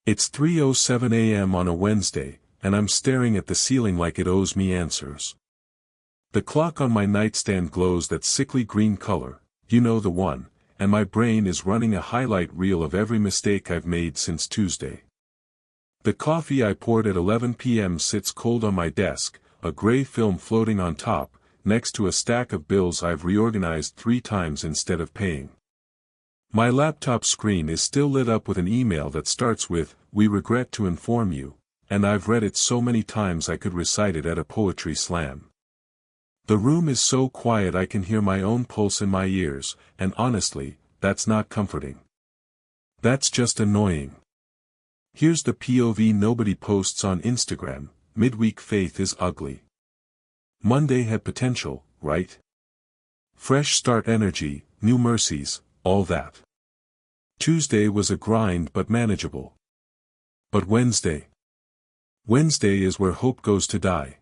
It's 3:07 a.m. on a Wednesday, and I'm staring at the ceiling like it owes me answers. The clock on my nightstand glows that sickly green color, you know the one, and my brain is running a highlight reel of every mistake I've made since Tuesday. The coffee I poured at 11 p.m. sits cold on my desk, a gray film floating on top, next to a stack of bills I've reorganized 3 times instead of paying. My laptop screen is still lit up with an email that starts with, "We regret to inform you," and I've read it so many times I could recite it at a poetry slam. The room is so quiet I can hear my own pulse in my ears, and honestly, that's not comforting. That's just annoying. Here's the POV nobody posts on Instagram: midweek faith is ugly. Monday had potential, right? Fresh start energy, new mercies, all that. Tuesday was a grind but manageable. But Wednesday? Wednesday is where hope goes to die.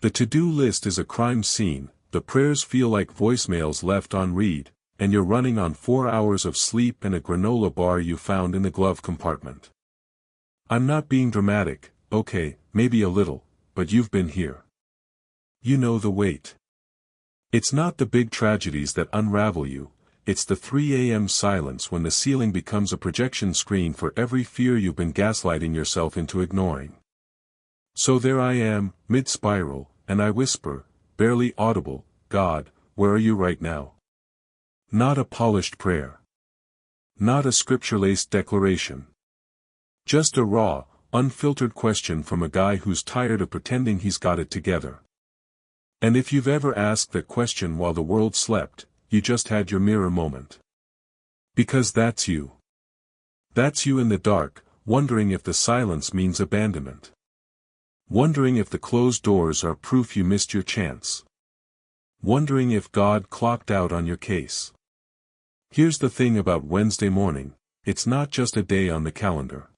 The to-do list is a crime scene, the prayers feel like voicemails left on read, and you're running on 4 hours of sleep and a granola bar you found in the glove compartment. I'm not being dramatic, okay, maybe a little, but you've been here. You know the weight. It's not the big tragedies that unravel you, it's the 3 a.m. silence when the ceiling becomes a projection screen for every fear you've been gaslighting yourself into ignoring. So there I am, mid-spiral, and I whisper, barely audible, "God, where are you right now?" Not a polished prayer. Not a scripture-laced declaration. Just a raw, unfiltered question from a guy who's tired of pretending he's got it together. And if you've ever asked that question while the world slept, you just had your mirror moment. Because that's you. That's you in the dark, wondering if the silence means abandonment. Wondering if the closed doors are proof you missed your chance. Wondering if God clocked out on your case. Here's the thing about Wednesday morning, it's not just a day on the calendar.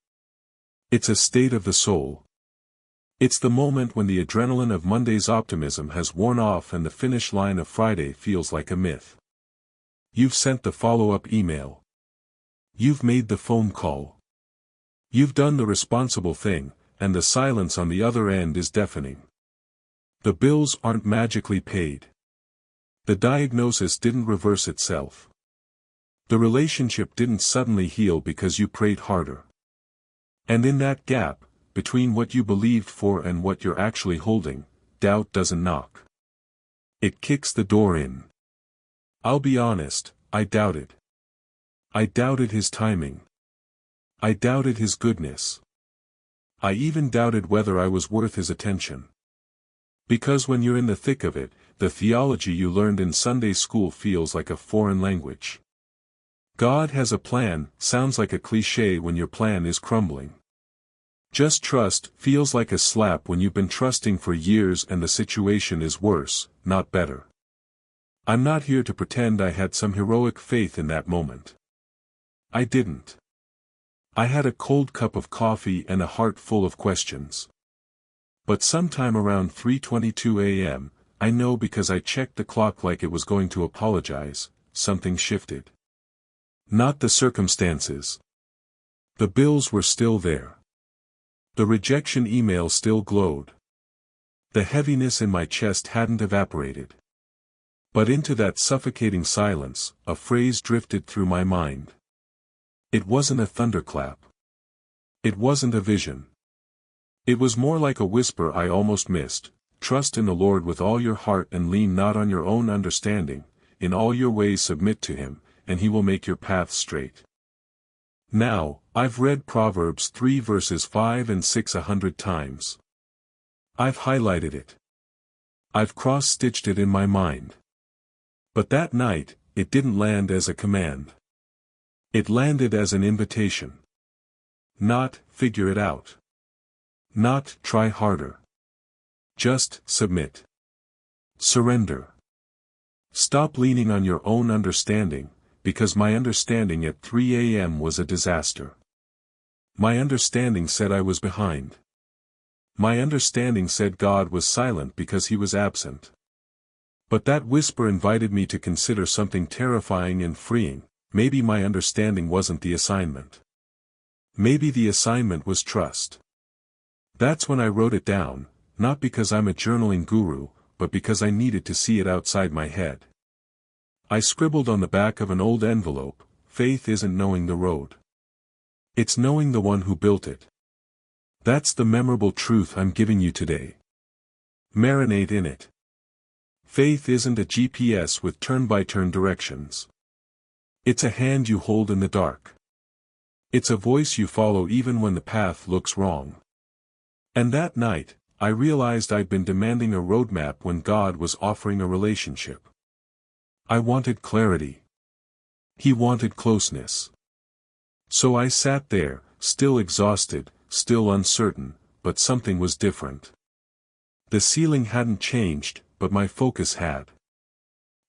It's a state of the soul. It's the moment when the adrenaline of Monday's optimism has worn off and the finish line of Friday feels like a myth. You've sent the follow-up email. You've made the phone call. You've done the responsible thing, and the silence on the other end is deafening. The bills aren't magically paid. The diagnosis didn't reverse itself. The relationship didn't suddenly heal because you prayed harder. And in that gap, between what you believed for and what you're actually holding, doubt doesn't knock. It kicks the door in. I'll be honest, I doubted. I doubted his timing. I doubted his goodness. I even doubted whether I was worth his attention. Because when you're in the thick of it, the theology you learned in Sunday school feels like a foreign language. God has a plan sounds like a cliché when your plan is crumbling. Just trust feels like a slap when you've been trusting for years and the situation is worse, not better. I'm not here to pretend I had some heroic faith in that moment. I didn't. I had a cold cup of coffee and a heart full of questions. But sometime around 3:22 a.m., I know because I checked the clock like it was going to apologize, something shifted. Not the circumstances. The bills were still there. The rejection email still glowed. The heaviness in my chest hadn't evaporated. But into that suffocating silence, a phrase drifted through my mind. It wasn't a thunderclap. It wasn't a vision. It was more like a whisper I almost missed: "Trust in the Lord with all your heart and lean not on your own understanding, in all your ways submit to Him, and He will make your path straight." Now, I've read Proverbs 3 verses 5 and 6 100 times. I've highlighted it. I've cross-stitched it in my mind. But that night, it didn't land as a command. It landed as an invitation. Not, figure it out. Not, try harder. Just, submit. Surrender. Stop leaning on your own understanding, because my understanding at 3 a.m. was a disaster. My understanding said I was behind. My understanding said God was silent because He was absent. But that whisper invited me to consider something terrifying and freeing: maybe my understanding wasn't the assignment. Maybe the assignment was trust. That's when I wrote it down, not because I'm a journaling guru, but because I needed to see it outside my head. I scribbled on the back of an old envelope, faith isn't knowing the road. It's knowing the one who built it. That's the memorable truth I'm giving you today. Marinate in it. Faith isn't a GPS with turn-by-turn directions. It's a hand you hold in the dark. It's a voice you follow even when the path looks wrong. And that night, I realized I'd been demanding a roadmap when God was offering a relationship. I wanted clarity. He wanted closeness. So I sat there, still exhausted, still uncertain, but something was different. The ceiling hadn't changed, but my focus had.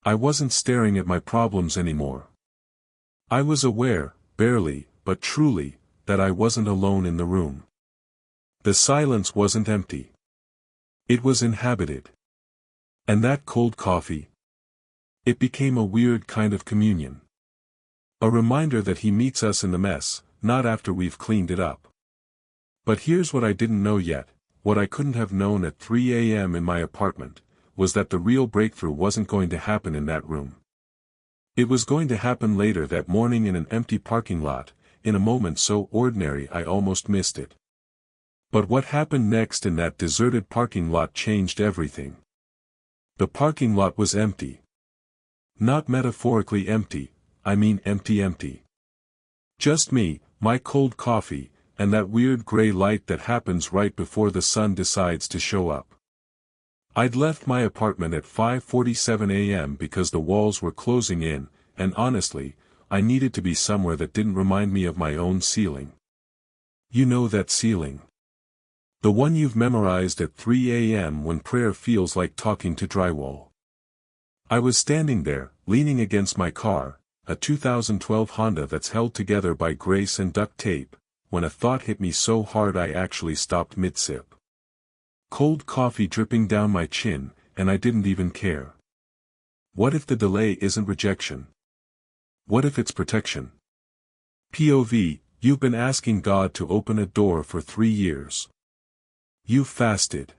I wasn't staring at my problems anymore. I was aware, barely, but truly, that I wasn't alone in the room. The silence wasn't empty. It was inhabited. And that cold coffee? It became a weird kind of communion. A reminder that he meets us in the mess, not after we've cleaned it up. But here's what I didn't know yet, what I couldn't have known at 3 a.m. in my apartment, was that the real breakthrough wasn't going to happen in that room. It was going to happen later that morning in an empty parking lot, in a moment so ordinary I almost missed it. But what happened next in that deserted parking lot changed everything. The parking lot was empty. Not metaphorically empty, I mean empty. Just me, my cold coffee, and that weird gray light that happens right before the sun decides to show up. I'd left my apartment at 5:47 a.m. because the walls were closing in, and honestly, I needed to be somewhere that didn't remind me of my own ceiling. You know that ceiling. The one you've memorized at 3 a.m. when prayer feels like talking to drywall. I was standing there, leaning against my car, a 2012 Honda that's held together by grace and duct tape, when a thought hit me so hard I actually stopped mid-sip. Cold coffee dripping down my chin, and I didn't even care. What if the delay isn't rejection? What if it's protection? POV, you've been asking God to open a door for 3 years. You've fasted.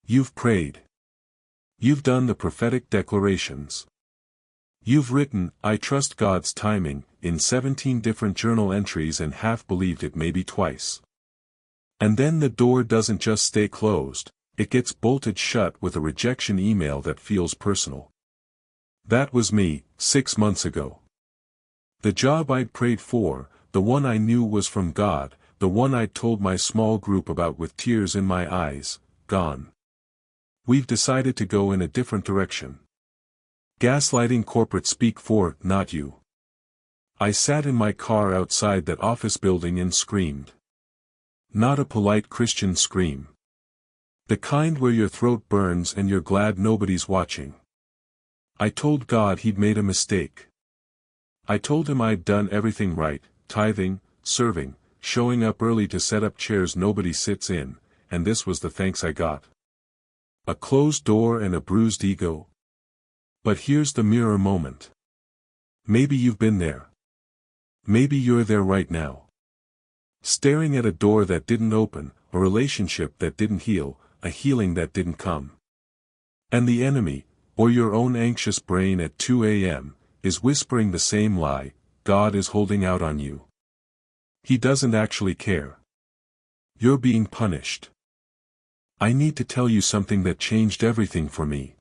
You've prayed. You've done the prophetic declarations. You've written, "I trust God's timing," in 17 different journal entries and half believed it maybe twice. And then the door doesn't just stay closed, it gets bolted shut with a rejection email that feels personal. That was me, 6 months ago. The job I'd prayed for, the one I knew was from God, the one I'd told my small group about with tears in my eyes, gone. We've decided to go in a different direction. Gaslighting corporate speak for, not you. I sat in my car outside that office building and screamed. Not a polite Christian scream. The kind where your throat burns and you're glad nobody's watching. I told God he'd made a mistake. I told him I'd done everything right, tithing, serving, showing up early to set up chairs nobody sits in, and this was the thanks I got. A closed door and a bruised ego. But here's the mirror moment. Maybe you've been there. Maybe you're there right now. Staring at a door that didn't open, a relationship that didn't heal, a healing that didn't come. And the enemy, or your own anxious brain at 2 a.m., is whispering the same lie, God is holding out on you. He doesn't actually care. You're being punished. I need to tell you something that changed everything for me.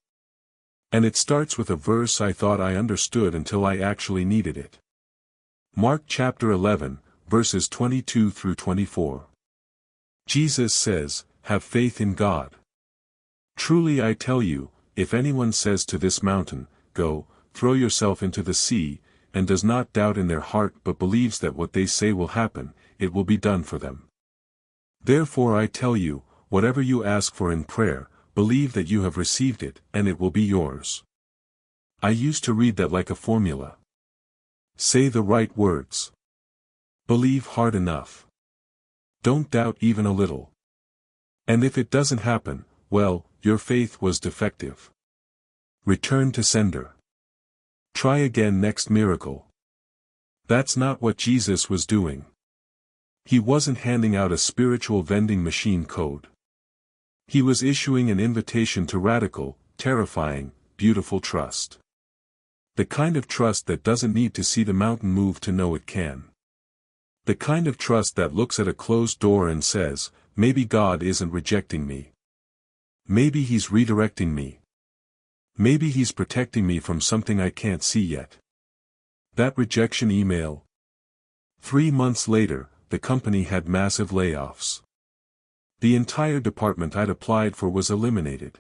And it starts with a verse I thought I understood until I actually needed it. Mark chapter 11, verses 22 through 24. Jesus says, "Have faith in God. Truly I tell you, if anyone says to this mountain, 'Go, throw yourself into the sea,' and does not doubt in their heart but believes that what they say will happen, it will be done for them. Therefore I tell you, whatever you ask for in prayer, believe that you have received it, and it will be yours." I used to read that like a formula. Say the right words. Believe hard enough. Don't doubt even a little. And if it doesn't happen, well, your faith was defective. Return to sender. Try again next miracle. That's not what Jesus was doing. He wasn't handing out a spiritual vending machine code. He was issuing an invitation to radical, terrifying, beautiful trust. The kind of trust that doesn't need to see the mountain move to know it can. The kind of trust that looks at a closed door and says, maybe God isn't rejecting me. Maybe He's redirecting me. Maybe He's protecting me from something I can't see yet. That rejection email. 3 months later, the company had massive layoffs. The entire department I'd applied for was eliminated.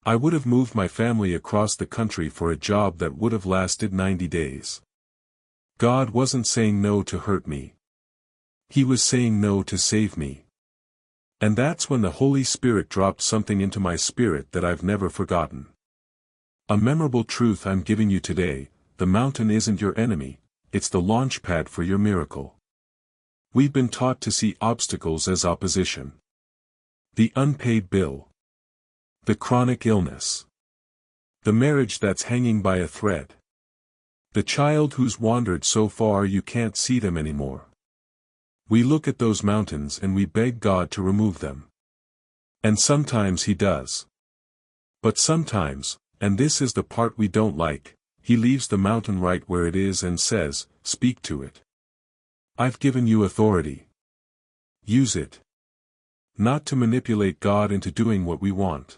I would have moved my family across the country for a job that would have lasted 90 days. God wasn't saying no to hurt me. He was saying no to save me. And that's when the Holy Spirit dropped something into my spirit that I've never forgotten. A memorable truth I'm giving you today: the mountain isn't your enemy, it's the launch pad for your miracle. We've been taught to see obstacles as opposition. The unpaid bill. The chronic illness. The marriage that's hanging by a thread. The child who's wandered so far you can't see them anymore. We look at those mountains and we beg God to remove them. And sometimes He does. But sometimes, and this is the part we don't like, He leaves the mountain right where it is and says, speak to it. I've given you authority. Use it. Not to manipulate God into doing what we want,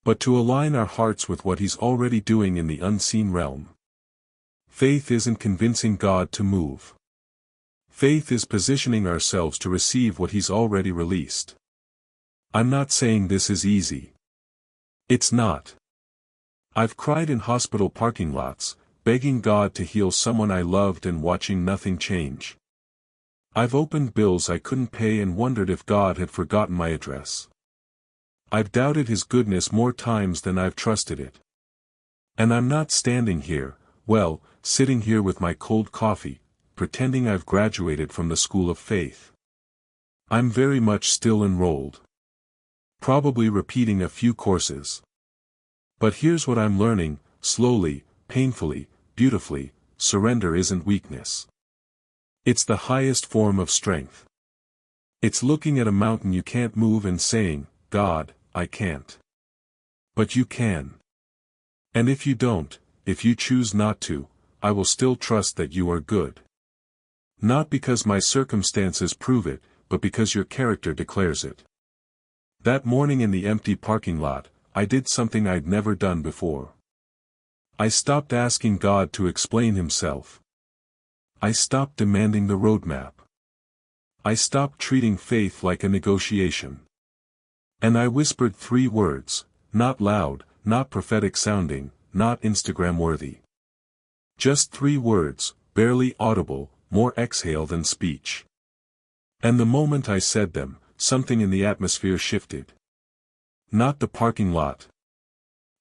but to align our hearts with what He's already doing in the unseen realm. Faith isn't convincing God to move. Faith is positioning ourselves to receive what He's already released. I'm not saying this is easy. It's not. I've cried in hospital parking lots, begging God to heal someone I loved and watching nothing change. I've opened bills I couldn't pay and wondered if God had forgotten my address. I've doubted His goodness more times than I've trusted it. And I'm not standing here, sitting here with my cold coffee, pretending I've graduated from the school of faith. I'm very much still enrolled. Probably repeating a few courses. But here's what I'm learning: slowly, painfully, beautifully, surrender isn't weakness. It's the highest form of strength. It's looking at a mountain you can't move and saying, God, I can't. But you can. And if you don't, if you choose not to, I will still trust that you are good. Not because my circumstances prove it, but because your character declares it. That morning in the empty parking lot, I did something I'd never done before. I stopped asking God to explain Himself. I stopped demanding the roadmap. I stopped treating faith like a negotiation. And I whispered 3 words, not loud, not prophetic sounding, not Instagram worthy. Just 3 words, barely audible, more exhale than speech. And the moment I said them, something in the atmosphere shifted. Not the parking lot.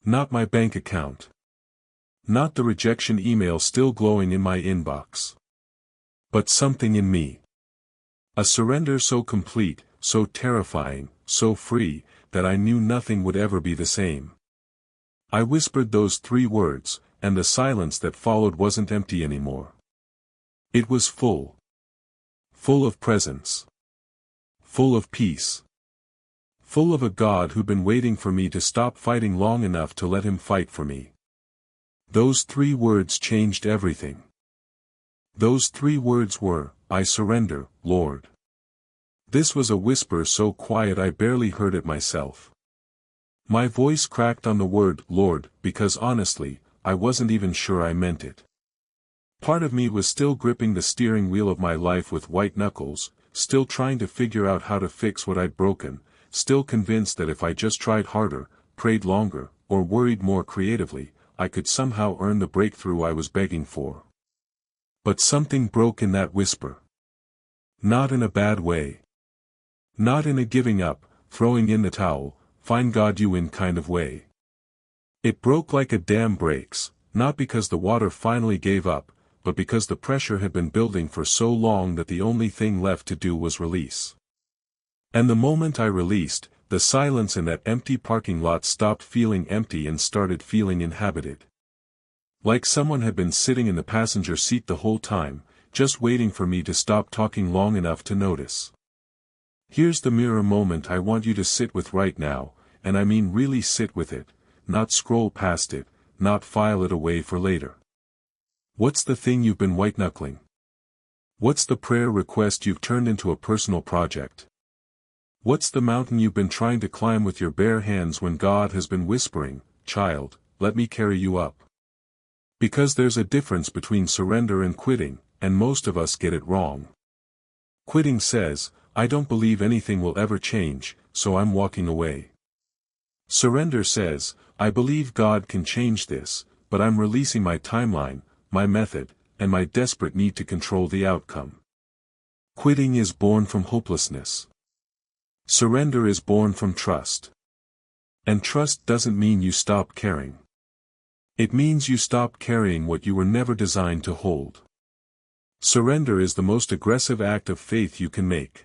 Not my bank account. Not the rejection email still glowing in my inbox. But something in me. A surrender so complete, so terrifying, so free, that I knew nothing would ever be the same. I whispered those 3 words, and the silence that followed wasn't empty anymore. It was full. Full of presence. Full of peace. Full of a God who'd been waiting for me to stop fighting long enough to let Him fight for me. Those 3 words changed everything. Those 3 words were, I surrender, Lord. This was a whisper so quiet I barely heard it myself. My voice cracked on the word, Lord, because honestly, I wasn't even sure I meant it. Part of me was still gripping the steering wheel of my life with white knuckles, still trying to figure out how to fix what I'd broken, still convinced that if I just tried harder, prayed longer, or worried more creatively, I could somehow earn the breakthrough I was begging for. But something broke in that whisper. Not in a bad way. Not in a giving up, throwing in the towel, find God you in kind of way. It broke like a dam breaks, not because the water finally gave up, but because the pressure had been building for so long that the only thing left to do was release. And the moment I released, the silence in that empty parking lot stopped feeling empty and started feeling inhabited. Like someone had been sitting in the passenger seat the whole time, just waiting for me to stop talking long enough to notice. Here's the mirror moment I want you to sit with right now, and I mean really sit with it, not scroll past it, not file it away for later. What's the thing you've been white-knuckling? What's the prayer request you've turned into a personal project? What's the mountain you've been trying to climb with your bare hands when God has been whispering, "Child, let me carry you up"? Because there's a difference between surrender and quitting, and most of us get it wrong. Quitting says, "I don't believe anything will ever change, so I'm walking away." Surrender says, "I believe God can change this, but I'm releasing my timeline, my method, and my desperate need to control the outcome." Quitting is born from hopelessness. Surrender is born from trust. And trust doesn't mean you stop caring. It means you stop carrying what you were never designed to hold. Surrender is the most aggressive act of faith you can make.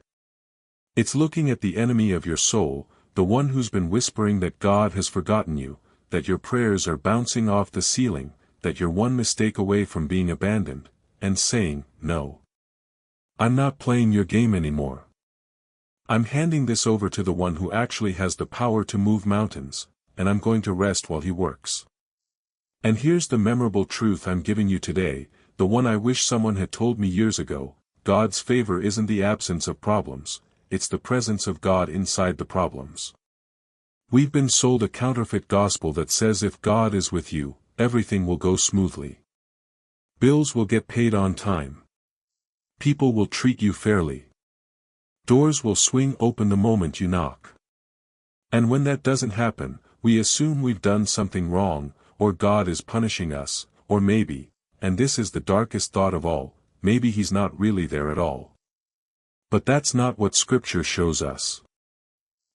It's looking at the enemy of your soul, the one who's been whispering that God has forgotten you, that your prayers are bouncing off the ceiling, that you're one mistake away from being abandoned, and saying, "No. I'm not playing your game anymore. I'm handing this over to the one who actually has the power to move mountains, and I'm going to rest while he works." And here's the memorable truth I'm giving you today, the one I wish someone had told me years ago: God's favor isn't the absence of problems, it's the presence of God inside the problems. We've been sold a counterfeit gospel that says if God is with you, everything will go smoothly. Bills will get paid on time. People will treat you fairly. Doors will swing open the moment you knock. And when that doesn't happen, we assume we've done something wrong, or God is punishing us, or maybe, and this is the darkest thought of all, maybe He's not really there at all. But that's not what Scripture shows us.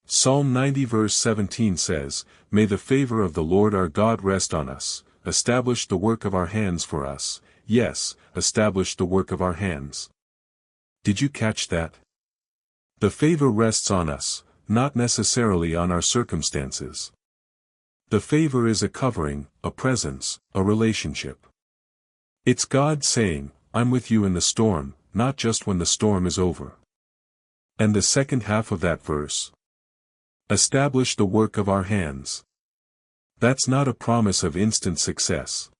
Psalm 90 verse 17 says, "May the favor of the Lord our God rest on us, establish the work of our hands for us." Yes, establish the work of our hands. Did you catch that? The favor rests on us, not necessarily on our circumstances. The favor is a covering, a presence, a relationship. It's God saying, "I'm with you in the storm, not just when the storm is over." And the second half of that verse, "Establish the work of our hands." That's not a promise of instant success.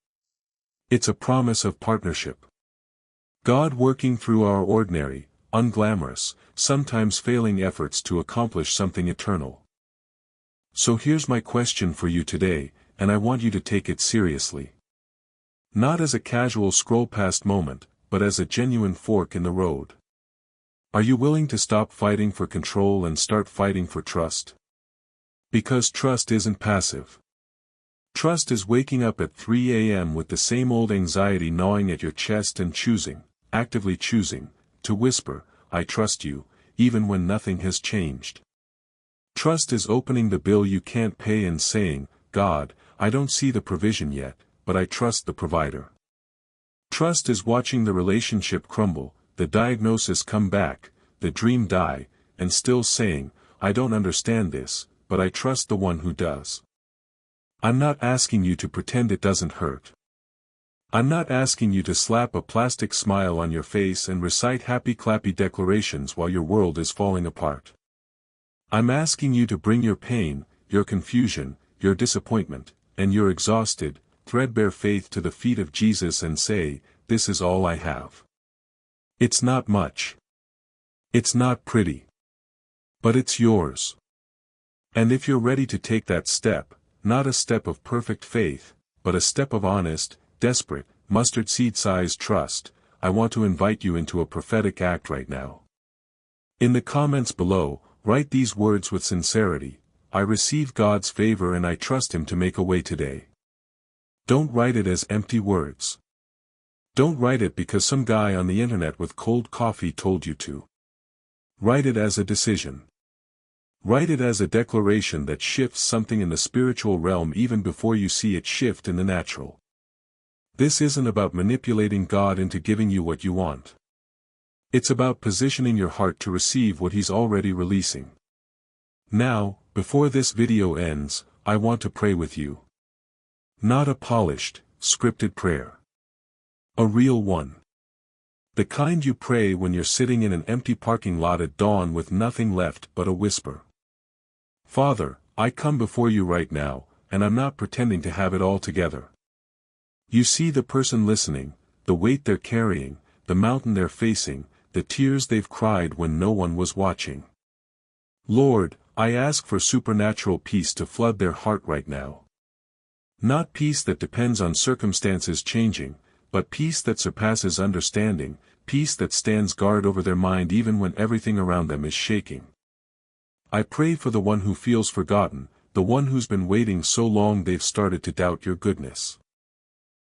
It's a promise of partnership. God working through our ordinary, unglamorous, sometimes failing efforts to accomplish something eternal. So here's my question for you today, and I want you to take it seriously. Not as a casual scroll-past moment, but as a genuine fork in the road. Are you willing to stop fighting for control and start fighting for trust? Because trust isn't passive. Trust is waking up at 3 a.m. with the same old anxiety gnawing at your chest and choosing, actively choosing, to whisper, "I trust you," even when nothing has changed. Trust is opening the bill you can't pay and saying, "God, I don't see the provision yet, but I trust the provider." Trust is watching the relationship crumble, the diagnosis come back, the dream die, and still saying, "I don't understand this, but I trust the one who does." I'm not asking you to pretend it doesn't hurt. I'm not asking you to slap a plastic smile on your face and recite happy-clappy declarations while your world is falling apart. I'm asking you to bring your pain, your confusion, your disappointment, and your exhausted, threadbare faith to the feet of Jesus and say, "This is all I have." It's not much. It's not pretty. But it's yours. And if you're ready to take that step, not a step of perfect faith, but a step of honest, desperate, mustard seed-sized trust, I want to invite you into a prophetic act right now. In the comments below, write these words with sincerity: "I receive God's favor and I trust Him to make a way today." Don't write it as empty words. Don't write it because some guy on the internet with cold coffee told you to. Write it as a decision. Write it as a declaration that shifts something in the spiritual realm even before you see it shift in the natural. This isn't about manipulating God into giving you what you want. It's about positioning your heart to receive what He's already releasing. Now, before this video ends, I want to pray with you. Not a polished, scripted prayer. A real one. The kind you pray when you're sitting in an empty parking lot at dawn with nothing left but a whisper. Father, I come before you right now, and I'm not pretending to have it all together. You see the person listening, the weight they're carrying, the mountain they're facing, the tears they've cried when no one was watching. Lord, I ask for supernatural peace to flood their heart right now. Not peace that depends on circumstances changing, but peace that surpasses understanding, peace that stands guard over their mind even when everything around them is shaking. I pray for the one who feels forgotten, the one who's been waiting so long they've started to doubt your goodness.